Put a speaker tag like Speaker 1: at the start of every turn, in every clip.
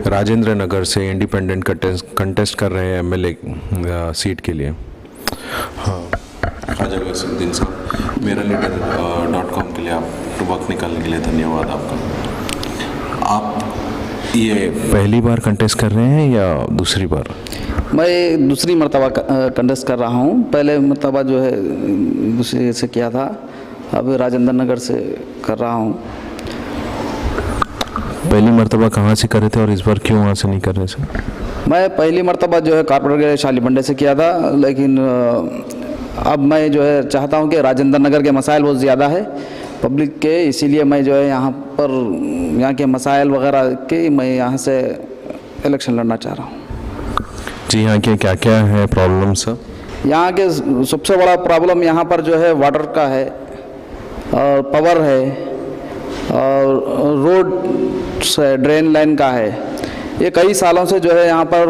Speaker 1: राजेंद्र नगर से independent contest कर रहे हैं एमएलए सीट के लिए। हाँ, ख्वाजा गौसुद्दीन साहब, मेरा लीडर .com के लिए आप वक्त निकालने के लिए धन्यवाद आपका। आप ये पहली बार कंटेस्ट कर रहे हैं या दूसरी बार?
Speaker 2: मैं दूसरी मर्तबा कंटेस्ट कर रहा हूँ। पहले मर्तबा जो है दूसरे से किया था, अब राजेंद्र नगर से कर रहा हूँ।
Speaker 1: पहली मर्तबा कहाँ से करे थे और इस बार क्यों वहाँ से नहीं कर रहे सर?
Speaker 2: मैं पहली मर्तबा जो है कॉर्पोरेट शाली बंडे से किया था, लेकिन अब मैं जो है चाहता हूँ कि राजेंद्र नगर के मसाइल बहुत ज़्यादा है पब्लिक के, इसीलिए मैं जो है यहाँ के मसाइल वगैरह के मैं यहाँ से इलेक्शन लड़ना चाह रहा हूँ।
Speaker 1: जी, यहाँ के क्या क्या है प्रॉब्लम सर?
Speaker 2: यहाँ के सबसे बड़ा प्रॉब्लम यहाँ पर जो है वाटर का है और पावर है और रोड ड्रेन लाइन का है। ये कई सालों से जो है यहाँ पर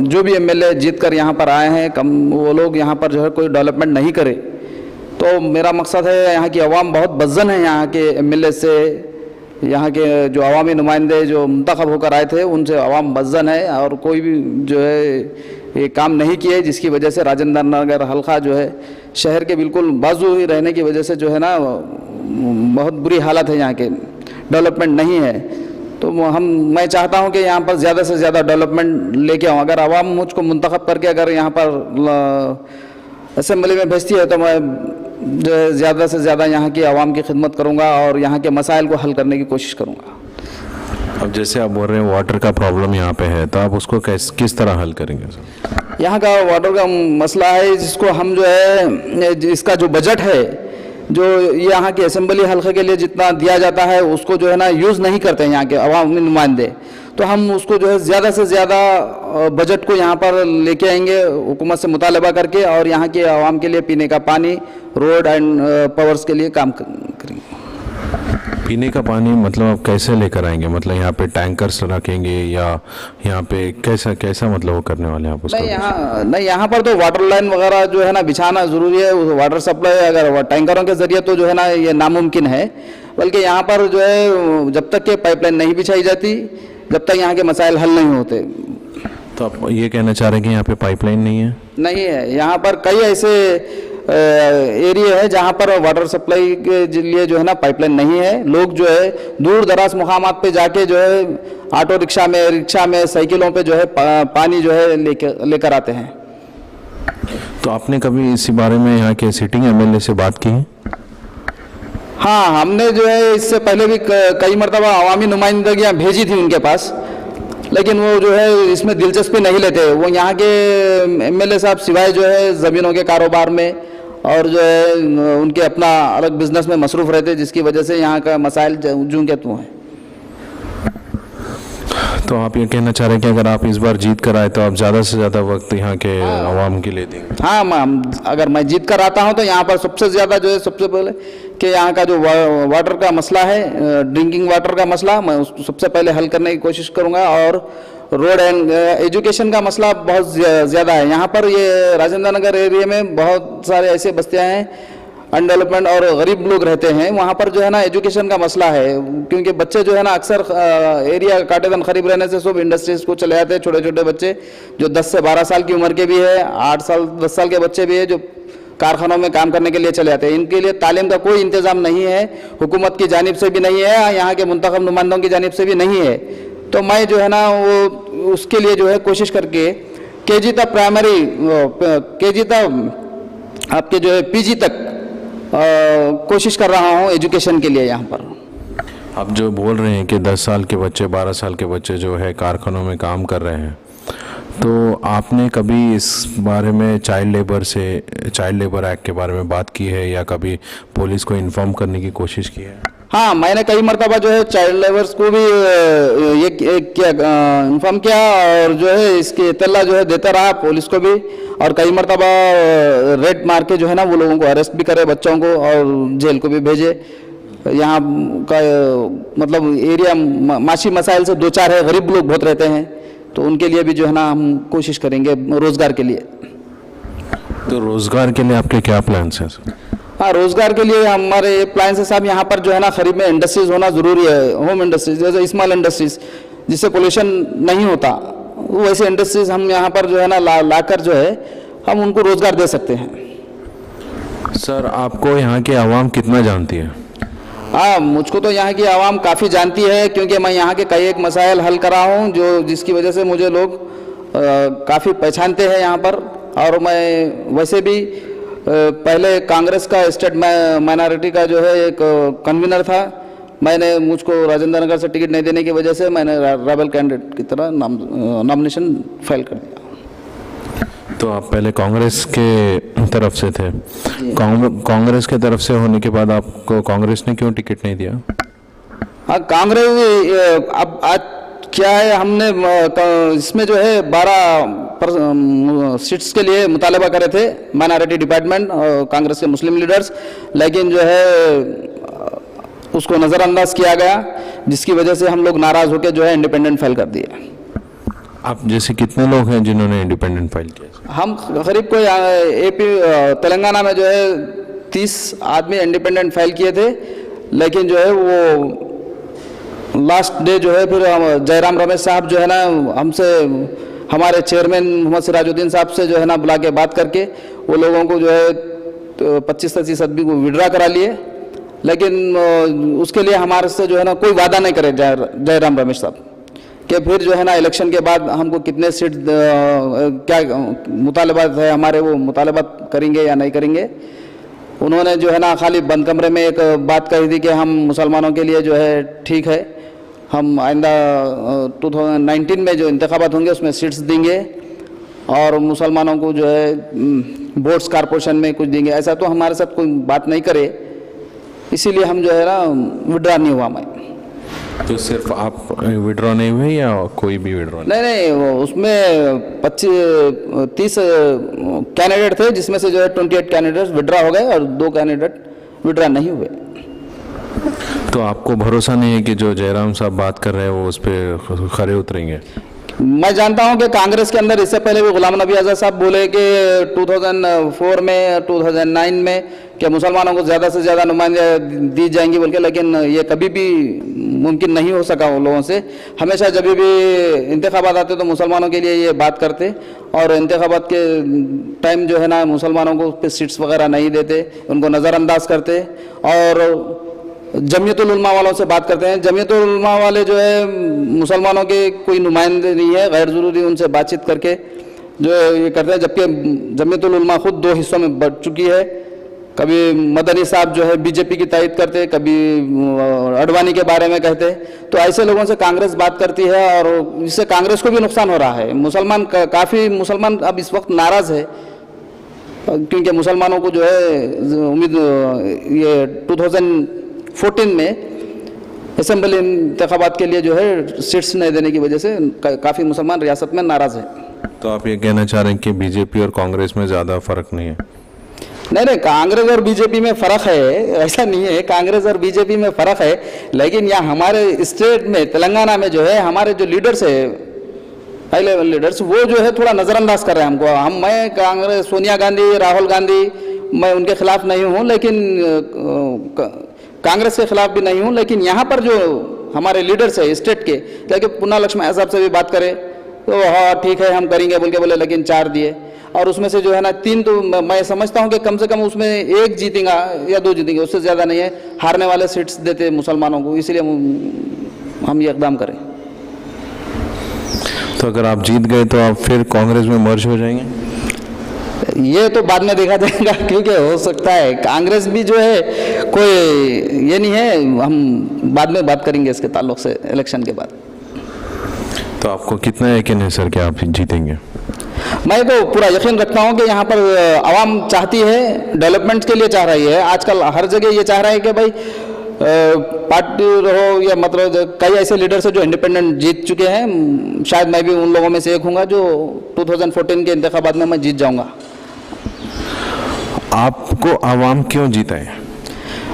Speaker 2: जो भी एमएलए जीत कर यहाँ पर आए हैं वो लोग यहाँ पर जो है कोई डेवलपमेंट नहीं करे। तो मेरा मकसद है, यहाँ की आवाम बहुत बज़्ज़न है यहाँ के एमएलए से, यहाँ के जो अवामी नुमाइंदे जो मुंतखब होकर आए थे उनसे आवाम बज़्ज़न है और कोई भी जो है ये काम नहीं किए, जिसकी वजह से राजेंद्र नगर हल्का जो है शहर के बिल्कुल बाजू ही रहने की वजह से जो है ना बहुत बुरी हालत है, यहाँ के डेवलपमेंट नहीं है। तो मैं चाहता हूँ कि यहाँ पर ज़्यादा से ज़्यादा डेवलपमेंट लेके आऊँ। अगर आवाम मुझको मुंतखब करके अगर यहाँ पर असेंबली में भेजती है तो मैं जो है ज़्यादा से ज़्यादा यहाँ की आवाम की खिदमत करूँगा और यहाँ के मसाइल को हल करने की कोशिश करूँगा।
Speaker 1: अब जैसे आप बोल रहे हैं वाटर का प्रॉब्लम यहाँ पे है, तो आप उसको किस तरह हल करेंगे सर?
Speaker 2: यहाँ का वाटर का मसला है जिसको हम जो है इसका जो बजट है जो यहाँ के असेंबली हल्के के लिए जितना दिया जाता है उसको जो है ना यूज़ नहीं करते हैं यहाँ के अवामी नुमाइंदे। तो हम उसको जो है ज़्यादा से ज़्यादा बजट को यहाँ पर लेके आएंगे हुकूमत से मुतालबा करके और यहाँ के आवाम के लिए पीने का पानी, रोड एंड पावर्स के लिए काम करेंगे।
Speaker 1: पीने का पानी मतलब आप कैसे लेकर आएंगे? मतलब यहाँ पे टैंकर्स रखेंगे या यहाँ पे कैसा मतलब वो करने वाले हैं आप उसका?
Speaker 2: नहीं, यहाँ पर तो वाटर लाइन वगैरह जो है ना बिछाना ज़रूरी है। वाटर सप्लाई अगर टैंकरों के ज़रिए तो जो है ना ये नामुमकिन है, बल्कि यहाँ पर जो है जब तक के पाइपलाइन नहीं बिछाई जाती जब तक यहाँ के मसाइल हल नहीं होते।
Speaker 1: तो आप ये कहना चाह रहे हैं कि यहाँ पे पाइपलाइन नहीं है? नहीं
Speaker 2: है, यहाँ पर कई ऐसे एरिया है जहाँ पर वाटर सप्लाई के लिए जो है ना पाइपलाइन नहीं है। लोग जो है दूर दराज मुकामात पे जाके जो है ऑटो रिक्शा में साइकिलों पे जो है पानी जो है लेकर आते हैं।
Speaker 1: तो आपने कभी इसी बारे में यहाँ के सिटिंग एमएलए से बात की है?
Speaker 2: हाँ, हमने जो है इससे पहले भी कई मरतबा अवामी नुमाइंदगियाँ भेजी थी उनके पास, लेकिन वो जो है इसमें दिलचस्पी नहीं लेते। वो यहाँ के एमएलए साहब सिवाय जो है ज़मीनों के कारोबार में और जो है उनके अपना अलग बिजनेस में मसरूफ़ रहते, जिसकी वजह से यहाँ का मसाइल जूं के त्यों है।
Speaker 1: तो आप ये कहना चाह रहे हैं कि अगर आप इस बार जीत कर आए तो आप ज़्यादा से ज़्यादा वक्त यहाँ के आवाम के लिए देंगे?
Speaker 2: हाँ, अगर मैं जीत कर आता हूँ तो यहाँ पर सबसे ज़्यादा जो है सबसे पहले कि यहाँ का जो वाटर का मसला है, ड्रिंकिंग वाटर का मसला, मैं उसको सबसे पहले हल करने की कोशिश करूँगा। और रोड एंड एजुकेशन का मसला बहुत ज़्यादा है यहाँ पर। ये राजेंद्र नगर एरिया में बहुत सारे ऐसे बस्तियाँ हैं अनडेवलपमेंट और गरीब लोग रहते हैं, वहाँ पर जो है ना एजुकेशन का मसला है, क्योंकि बच्चे जो है ना अक्सर एरिया काटेदन करीब रहने से सब इंडस्ट्रीज़ को चले जाते हैं। छोटे छोटे बच्चे जो 10 से 12 साल की उम्र के भी है, 8 साल 10 साल के बच्चे भी है जो कारखानों में काम करने के लिए चले जाते हैं। इनके लिए तालीम का कोई इंतज़ाम नहीं है, हुकूमत की जानिब से भी नहीं है, यहाँ के मुंतखब नुमाइंदों की जानिब से भी नहीं है। तो मैं जो है ना वो उसके लिए जो है कोशिश करके केजी तक प्राइमरी, केजी तक आपके जो है पीजी तक कोशिश कर रहा हूँ एजुकेशन के लिए यहाँ पर।
Speaker 1: आप जो बोल रहे हैं कि 10 साल के बच्चे 12 साल के बच्चे जो है कारखानों में काम कर रहे हैं, तो आपने कभी इस बारे में चाइल्ड लेबर एक्ट के बारे में बात की है या कभी पुलिस को इन्फॉर्म करने की कोशिश की है?
Speaker 2: हाँ, मैंने कई मरतबा जो है चाइल्ड लेबर्स को भी ये इन्फॉर्म किया और जो है इसकी इत्तला जो है देता रहा पुलिस को भी, और कई मरतबा रेड मार के जो है ना वो लोगों को अरेस्ट भी करे, बच्चों को, और जेल को भी भेजे। यहाँ का मतलब एरिया माशी मसाइल से 2-4 है, गरीब लोग बहुत रहते हैं, तो उनके लिए भी जो है ना हम कोशिश करेंगे रोज़गार के लिए।
Speaker 1: तो रोज़गार के लिए आपके क्या प्लान्स हैं?
Speaker 2: हाँ, रोज़गार के लिए हमारे प्लान से साहब यहाँ पर जो है ना करीब में इंडस्ट्रीज़ होना ज़रूरी है, होम इंडस्ट्रीज जैसे स्मॉल इंडस्ट्रीज़। जिससे पोल्यूशन नहीं होता, वैसे इंडस्ट्रीज हम यहाँ पर जो है ना लाकर जो है हम उनको रोज़गार दे सकते हैं।
Speaker 1: सर, आपको यहाँ की आवाम कितना जानती है?
Speaker 2: हाँ, मुझको तो यहाँ की आवाम काफ़ी जानती है, क्योंकि मैं यहाँ के कई एक मसाइल हल करा हूँ जो जिसकी वजह से मुझे लोग काफ़ी पहचानते हैं यहाँ पर। और मैं वैसे भी पहले कांग्रेस का स्टेट माइनॉरिटी का जो है एक कन्वीनर था। मैंने मुझको राजेंद्र नगर से टिकट नहीं देने की वजह से मैंने रेबल कैंडिडेट की तरह नॉमिनेशन फाइल कर दिया।
Speaker 1: तो आप पहले कांग्रेस के तरफ से थे, कांग्रेस के तरफ से होने के बाद आपको कांग्रेस ने क्यों टिकट नहीं दिया?
Speaker 2: हाँ, कांग्रेस अब आज क्या है, हमने इसमें जो है 12 सीट्स के लिए मुतालबा करे थे माइनॉरिटी डिपार्टमेंट और कांग्रेस के मुस्लिम लीडर्स, लेकिन जो है उसको नज़रअंदाज किया गया, जिसकी वजह से हम लोग नाराज़ होकर जो है इंडिपेंडेंट फाइल कर दिए।
Speaker 1: आप जैसे कितने लोग हैं जिन्होंने इंडिपेंडेंट फाइल किया?
Speaker 2: हम करीब कोई AP तेलंगाना में जो है 30 आदमी इंडिपेंडेंट फाइल किए थे, लेकिन जो है वो लास्ट डे जो है फिर जयराम रमेश साहब जो है ना हमसे, हमारे चेयरमैन मोहम्मद सिराजुद्दीन साहब से जो है ना बुला के बात करके वो लोगों को जो है 25-30 आदमी को विड्रा करा लिए, लेकिन उसके लिए हमारे से जो है ना कोई वादा नहीं करे जयराम रमेश साहब कि फिर जो है ना इलेक्शन के बाद हमको कितने सीट क्या मुतालबात है हमारे, वो मुतालबात करेंगे या नहीं करेंगे। उन्होंने जो है ना खाली बंद कमरे में एक बात कही थी कि हम मुसलमानों के लिए जो है ठीक है, हम आइंदा 2019 में जो इंतखाबात होंगे उसमें सीट्स देंगे और मुसलमानों को जो है बोर्ड्स कॉरपोरेशन में कुछ देंगे। ऐसा तो हमारे साथ कोई बात नहीं करे, इसीलिए हम जो है ना विड्रा नहीं हुआ। मैं
Speaker 1: तो सिर्फ आप विड्रॉ नहीं हुए या कोई भी विड्रॉ
Speaker 2: नहीं, वो उसमें 30 कैंडिडेट थे, जिसमें से जो है 28 कैंडिडेट विड्रा हो गए और 2 कैंडिडेट विड्रा नहीं हुए।
Speaker 1: तो आपको भरोसा नहीं है कि जो जयराम साहब बात कर रहे हैं वो उस पर खरे उतरेंगे?
Speaker 2: मैं जानता हूं कि कांग्रेस के अंदर इससे पहले भी गुलाम नबी आज़ाद साहब बोले कि 2004 में 2009 में कि मुसलमानों को ज़्यादा से ज़्यादा नुमाइंदे दी जाएंगी बोल के, लेकिन ये कभी भी मुमकिन नहीं हो सका उन लोगों से। हमेशा जब भी इंतखाबात आते तो मुसलमानों के लिए ये बात करते और इंतखाबात के टाइम जो है ना मुसलमानों को उस पर सीट्स वगैरह नहीं देते, उनको नज़रअंदाज करते और जमीयतुल उलमा वालों से बात करते हैं। जमीयतुल उलमा वाले जो है मुसलमानों के कोई नुमाइंदे नहीं है, गैर ज़रूरी उनसे बातचीत करके जो ये करते हैं, जबकि जमीयतुल उलमा खुद 2 हिस्सों में बढ़ चुकी है। कभी मदनी साहब जो है बीजेपी की तायद करते, कभी अडवाणी के बारे में कहते, तो ऐसे लोगों से कांग्रेस बात करती है और इससे कांग्रेस को भी नुकसान हो रहा है। मुसलमान काफ़ी मुसलमान अब इस वक्त नाराज़ है, क्योंकि मुसलमानों को जो है उम्मीद ये 2014 में असेंबली इंतखाबात के लिए जो है सीट्स नहीं देने की वजह से काफ़ी मुसलमान रियासत में नाराज़ है।
Speaker 1: तो आप ये कहना चाह रहे हैं कि बीजेपी और कांग्रेस में ज़्यादा फर्क नहीं है?
Speaker 2: नहीं, कांग्रेस और बीजेपी में फ़र्क है, ऐसा नहीं है। कांग्रेस और बीजेपी में फ़र्क है, लेकिन यहाँ हमारे स्टेट में तेलंगाना में जो है हमारे जो लीडर्स है, हाई लेवल लीडर्स, वो जो है थोड़ा नज़रअंदाज कर रहे हैं हमको। मैं कांग्रेस, सोनिया गांधी, राहुल गांधी, मैं उनके खिलाफ नहीं हूँ, लेकिन कांग्रेस के खिलाफ भी नहीं हूँ, लेकिन यहाँ पर जो हमारे लीडर्स है स्टेट के, जैसे पुन्ना लक्ष्मण साहब से भी बात करें तो हाँ ठीक है हम करेंगे बोल के बोले, लेकिन 4 दिए और उसमें से जो है ना 3 तो मैं समझता हूँ कि कम से कम उसमें 1 जीतेगा या 2 जीतेंगे, उससे ज़्यादा नहीं है। हारने वाले सीट्स देते मुसलमानों को, इसलिए हम ये इकदाम करें।
Speaker 1: तो अगर आप जीत गए तो आप फिर कांग्रेस में मर्ज हो जाएंगे?
Speaker 2: ये तो बाद में देखा जाएगा, क्योंकि हो सकता है कांग्रेस भी जो है कोई ये नहीं है, हम बाद में बात करेंगे इसके ताल्लुक से इलेक्शन के बाद।
Speaker 1: तो आपको कितना यकीन है सर कि आप जीतेंगे?
Speaker 2: मैं तो पूरा यकीन रखता हूँ कि यहाँ पर आवाम चाहती है, डेवलपमेंट के लिए चाह रही है। आजकल हर जगह ये चाह रहा है कि भाई पार्टी रहो या मतलब कई ऐसे लीडर्स हैं जो इंडिपेंडेंट जीत चुके हैं। शायद मैं भी उन लोगों में से एक हूँगा जो 2014 के इंतखाबात में मैं जीत जाऊँगा।
Speaker 1: आपको आवाम क्यों जीता है?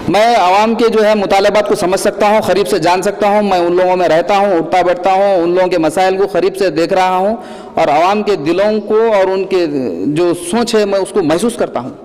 Speaker 2: मैं आवाम के जो है मुतालबात को समझ सकता हूँ, करीब से जान सकता हूँ। मैं उन लोगों में रहता हूँ, उठता बैठता हूँ, उन लोगों के मसाइल को करीब से देख रहा हूँ और आवाम के दिलों को और उनके जो सोच है मैं उसको महसूस करता हूँ।